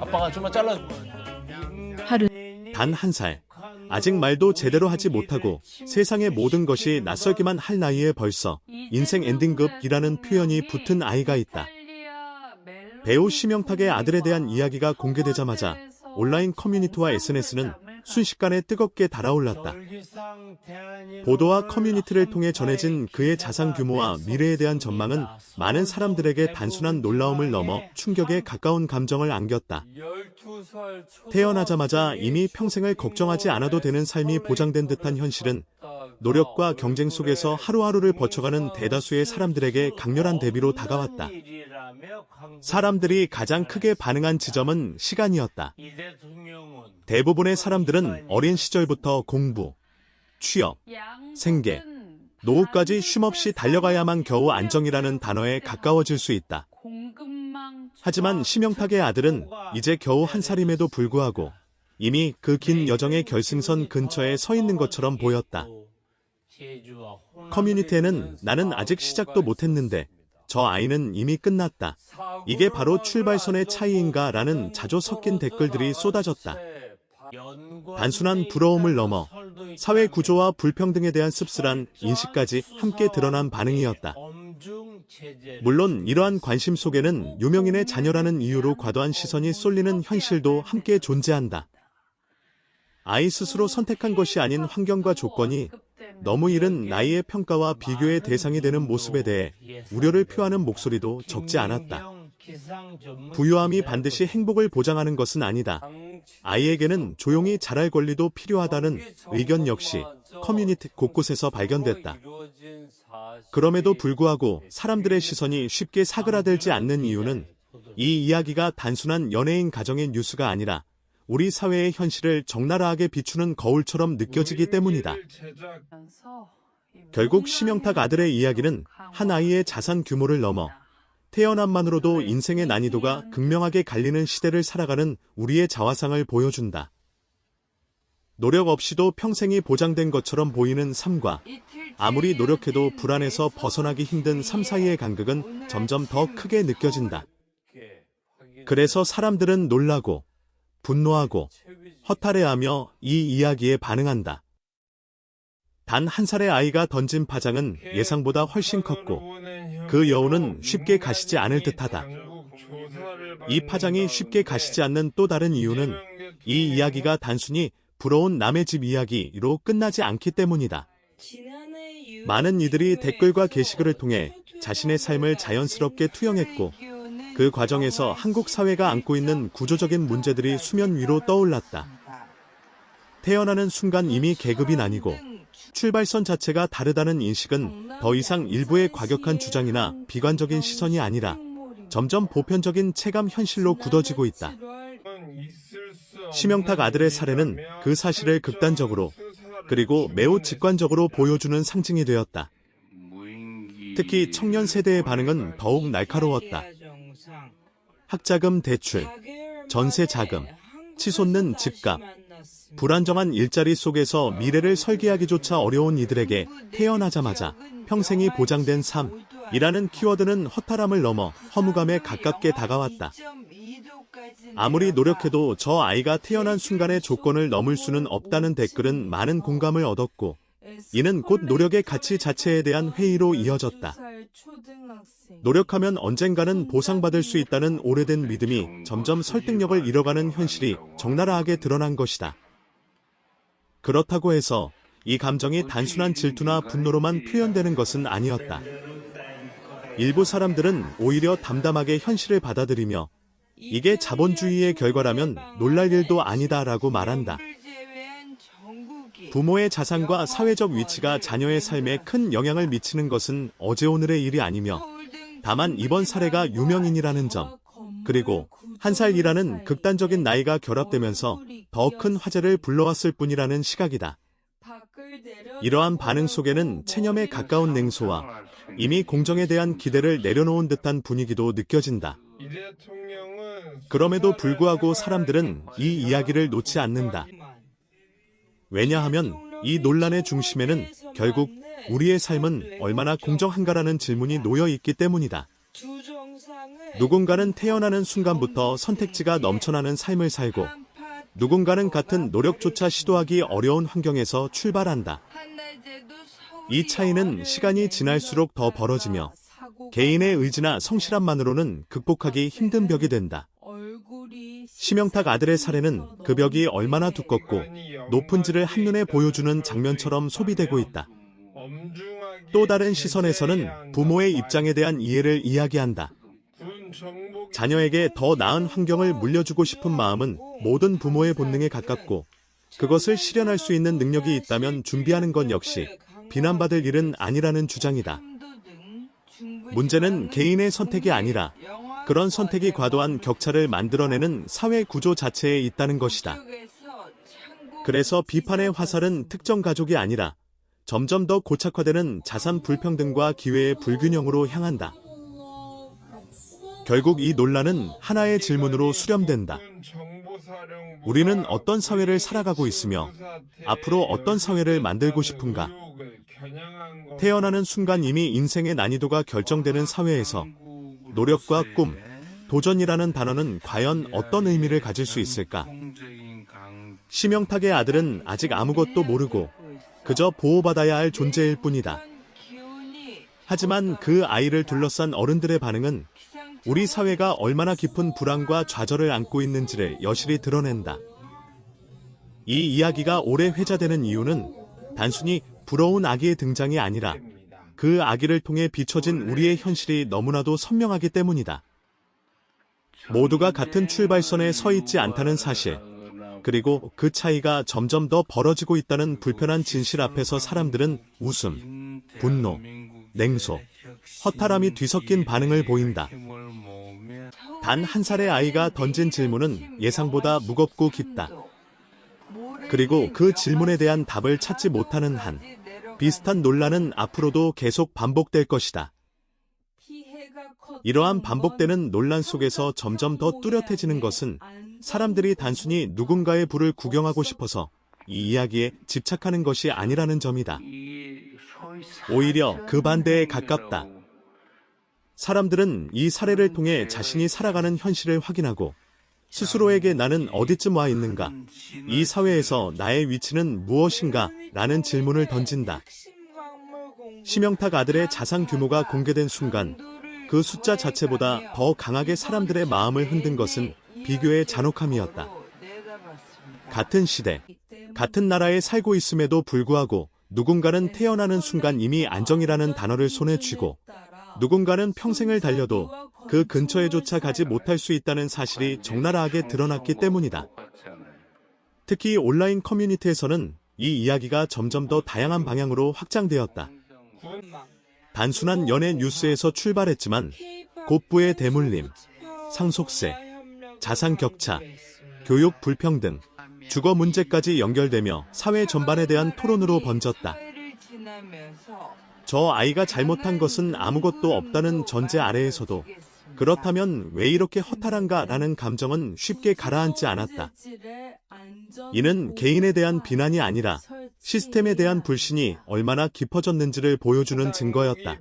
아빠가 좀만 잘라. 하루 단 1살. 아직 말도 제대로 하지 못하고 세상의 모든 것이 낯설기만 할 나이에 벌써 인생 엔딩급이라는 표현이 붙은 아이가 있다. 배우 심영탁의 아들에 대한 이야기가 공개되자마자 온라인 커뮤니티와 SNS는 순식간에 뜨겁게 달아올랐다. 보도와 커뮤니티를 통해 전해진 그의 자산 규모와 미래에 대한 전망은 많은 사람들에게 단순한 놀라움을 넘어 충격에 가까운 감정을 안겼다. 태어나자마자 이미 평생을 걱정하지 않아도 되는 삶이 보장된 듯한 현실은 노력과 경쟁 속에서 하루하루를 버텨가는 대다수의 사람들에게 강렬한 대비로 다가왔다. 사람들이 가장 크게 반응한 지점은 시간이었다. 대부분의 사람들은 어린 시절부터 공부, 취업, 생계, 노후까지 쉼없이 달려가야만 겨우 안정이라는 단어에 가까워질 수 있다. 하지만 심영탁의 아들은 이제 겨우 1살임에도 불구하고 이미 그 긴 여정의 결승선 근처에 서 있는 것처럼 보였다. 커뮤니티에는 나는 아직 시작도 못했는데 저 아이는 이미 끝났다. 이게 바로 출발선의 차이인가 라는 자조 섞인 댓글들이 쏟아졌다. 단순한 부러움을 넘어 사회 구조와 불평등에 대한 씁쓸한 인식까지 함께 드러난 반응이었다. 물론 이러한 관심 속에는 유명인의 자녀라는 이유로 과도한 시선이 쏠리는 현실도 함께 존재한다. 아이 스스로 선택한 것이 아닌 환경과 조건이 너무 이른 나이의 평가와 비교의 대상이 되는 모습에 대해 우려를 표하는 목소리도 적지 않았다. 부유함이 반드시 행복을 보장하는 것은 아니다. 아이에게는 조용히 자랄 권리도 필요하다는 의견 역시 커뮤니티 곳곳에서 발견됐다. 그럼에도 불구하고 사람들의 시선이 쉽게 사그라들지 않는 이유는 이 이야기가 단순한 연예인 가정의 뉴스가 아니라 우리 사회의 현실을 적나라하게 비추는 거울처럼 느껴지기 때문이다. 결국 심영탁 아들의 이야기는 한 아이의 자산 규모를 넘어 태어남만으로도 인생의 난이도가 극명하게 갈리는 시대를 살아가는 우리의 자화상을 보여준다. 노력 없이도 평생이 보장된 것처럼 보이는 삶과 아무리 노력해도 불안해서 벗어나기 힘든 삶 사이의 간극은 점점 더 크게 느껴진다. 그래서 사람들은 놀라고 분노하고 허탈해하며 이 이야기에 반응한다. 단 1살의 아이가 던진 파장은 예상보다 훨씬 컸고 그 여운은 쉽게 가시지 않을 듯하다. 이 파장이 쉽게 가시지 않는 또 다른 이유는 이 이야기가 단순히 부러운 남의 집 이야기로 끝나지 않기 때문이다. 많은 이들이 댓글과 게시글을 통해 자신의 삶을 자연스럽게 투영했고 그 과정에서 한국 사회가 안고 있는 구조적인 문제들이 수면 위로 떠올랐다. 태어나는 순간 이미 계급이 나뉘고 출발선 자체가 다르다는 인식은 더 이상 일부의 과격한 주장이나 비관적인 시선이 아니라 점점 보편적인 체감 현실로 굳어지고 있다. 심영탁 아들의 사례는 그 사실을 극단적으로 그리고 매우 직관적으로 보여주는 상징이 되었다. 특히 청년 세대의 반응은 더욱 날카로웠다. 학자금 대출, 전세 자금, 치솟는 집값, 불안정한 일자리 속에서 미래를 설계하기조차 어려운 이들에게 태어나자마자 평생이 보장된 삶이라는 키워드는 허탈함을 넘어 허무감에 가깝게 다가왔다. 아무리 노력해도 저 아이가 태어난 순간의 조건을 넘을 수는 없다는 댓글은 많은 공감을 얻었고 이는 곧 노력의 가치 자체에 대한 회의로 이어졌다. 노력하면 언젠가는 보상받을 수 있다는 오래된 믿음이 점점 설득력을 잃어가는 현실이 적나라하게 드러난 것이다. 그렇다고 해서 이 감정이 단순한 질투나 분노로만 표현되는 것은 아니었다. 일부 사람들은 오히려 담담하게 현실을 받아들이며 이게 자본주의의 결과라면 놀랄 일도 아니다라고 말한다. 부모의 자산과 사회적 위치가 자녀의 삶에 큰 영향을 미치는 것은 어제 오늘의 일이 아니며 다만 이번 사례가 유명인이라는 점, 그리고 1살이라는 극단적인 나이가 결합되면서 더 큰 화제를 불러왔을 뿐이라는 시각이다. 이러한 반응 속에는 체념에 가까운 냉소와 이미 공정에 대한 기대를 내려놓은 듯한 분위기도 느껴진다. 그럼에도 불구하고 사람들은 이 이야기를 놓지 않는다. 왜냐하면 이 논란의 중심에는 결국 우리의 삶은 얼마나 공정한가라는 질문이 놓여 있기 때문이다. 누군가는 태어나는 순간부터 선택지가 넘쳐나는 삶을 살고, 누군가는 같은 노력조차 시도하기 어려운 환경에서 출발한다. 이 차이는 시간이 지날수록 더 벌어지며 개인의 의지나 성실함만으로는 극복하기 힘든 벽이 된다. 심영탁 아들의 사례는 그 벽이 얼마나 두껍고 높은지를 한눈에 보여주는 장면처럼 소비되고 있다. 또 다른 시선에서는 부모의 입장에 대한 이해를 이야기한다. 자녀에게 더 나은 환경을 물려주고 싶은 마음은 모든 부모의 본능에 가깝고, 그것을 실현할 수 있는 능력이 있다면 준비하는 건 역시 비난받을 일은 아니라는 주장이다. 문제는 개인의 선택이 아니라 그런 선택이 과도한 격차를 만들어내는 사회 구조 자체에 있다는 것이다. 그래서 비판의 화살은 특정 가족이 아니라 점점 더 고착화되는 자산 불평등과 기회의 불균형으로 향한다. 결국 이 논란은 하나의 질문으로 수렴된다. 우리는 어떤 사회를 살아가고 있으며 앞으로 어떤 사회를 만들고 싶은가? 태어나는 순간 이미 인생의 난이도가 결정되는 사회에서 노력과 꿈, 도전이라는 단어는 과연 어떤 의미를 가질 수 있을까? 심영탁의 아들은 아직 아무것도 모르고 그저 보호받아야 할 존재일 뿐이다. 하지만 그 아이를 둘러싼 어른들의 반응은 우리 사회가 얼마나 깊은 불안과 좌절을 안고 있는지를 여실히 드러낸다. 이 이야기가 오래 회자되는 이유는 단순히 부러운 아기의 등장이 아니라 그 아기를 통해 비춰진 우리의 현실이 너무나도 선명하기 때문이다. 모두가 같은 출발선에 서 있지 않다는 사실, 그리고 그 차이가 점점 더 벌어지고 있다는 불편한 진실 앞에서 사람들은 웃음, 분노, 냉소, 허탈함이 뒤섞인 반응을 보인다. 단 한 살의 아이가 던진 질문은 예상보다 무겁고 깊다. 그리고 그 질문에 대한 답을 찾지 못하는 한 비슷한 논란은 앞으로도 계속 반복될 것이다. 이러한 반복되는 논란 속에서 점점 더 뚜렷해지는 것은 사람들이 단순히 누군가의 부를 구경하고 싶어서 이 이야기에 집착하는 것이 아니라는 점이다. 오히려 그 반대에 가깝다. 사람들은 이 사례를 통해 자신이 살아가는 현실을 확인하고 스스로에게 나는 어디쯤 와 있는가? 이 사회에서 나의 위치는 무엇인가? 라는 질문을 던진다. 심영탁 아들의 자산 규모가 공개된 순간 그 숫자 자체보다 더 강하게 사람들의 마음을 흔든 것은 비교의 잔혹함이었다. 같은 시대, 같은 나라에 살고 있음에도 불구하고 누군가는 태어나는 순간 이미 안정이라는 단어를 손에 쥐고 누군가는 평생을 달려도 그 근처에조차 가지 못할 수 있다는 사실이 적나라하게 드러났기 때문이다. 특히 온라인 커뮤니티에서는 이 이야기가 점점 더 다양한 방향으로 확장되었다. 단순한 연예 뉴스에서 출발했지만 곱부의 대물림, 상속세, 자산 격차, 교육 불평등, 주거 문제까지 연결되며 사회 전반에 대한 토론으로 번졌다. 저 아이가 잘못한 것은 아무것도 없다는 전제 아래에서도 그렇다면 왜 이렇게 허탈한가라는 감정은 쉽게 가라앉지 않았다. 이는 개인에 대한 비난이 아니라 시스템에 대한 불신이 얼마나 깊어졌는지를 보여주는 증거였다.